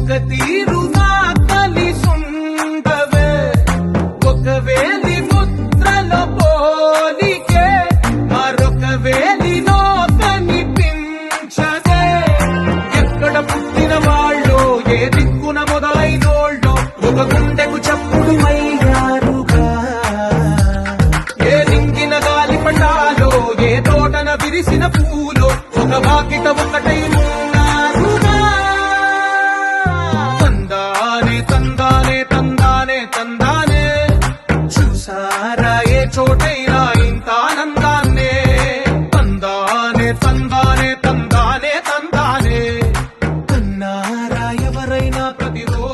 ఒక తీరుగా కలిసుండవే ఒక వేలి ముద్రలో పోలికే మరొక వేలిలో కనిపించదే ఎక్కడ పుట్టిన వాళ్ళో ఏ దిక్కున మొదలైనోళ్ళో ఒక గుండెకు చప్పుడు అయ్యారుగా ఏ లింగిన గాలి పటాలో ఏ తోటన విరిసిన పూలో ఒక వాకిట ఒకటై ఉన్నారుగా తందానే తందానే తందానే తందానే చూసారా ఏ చోటైనా ఇంత ఆనందాన్నే తందానే తందానే తందానే తందానే కన్నారా ఎవరైనా ప్రతిరోజు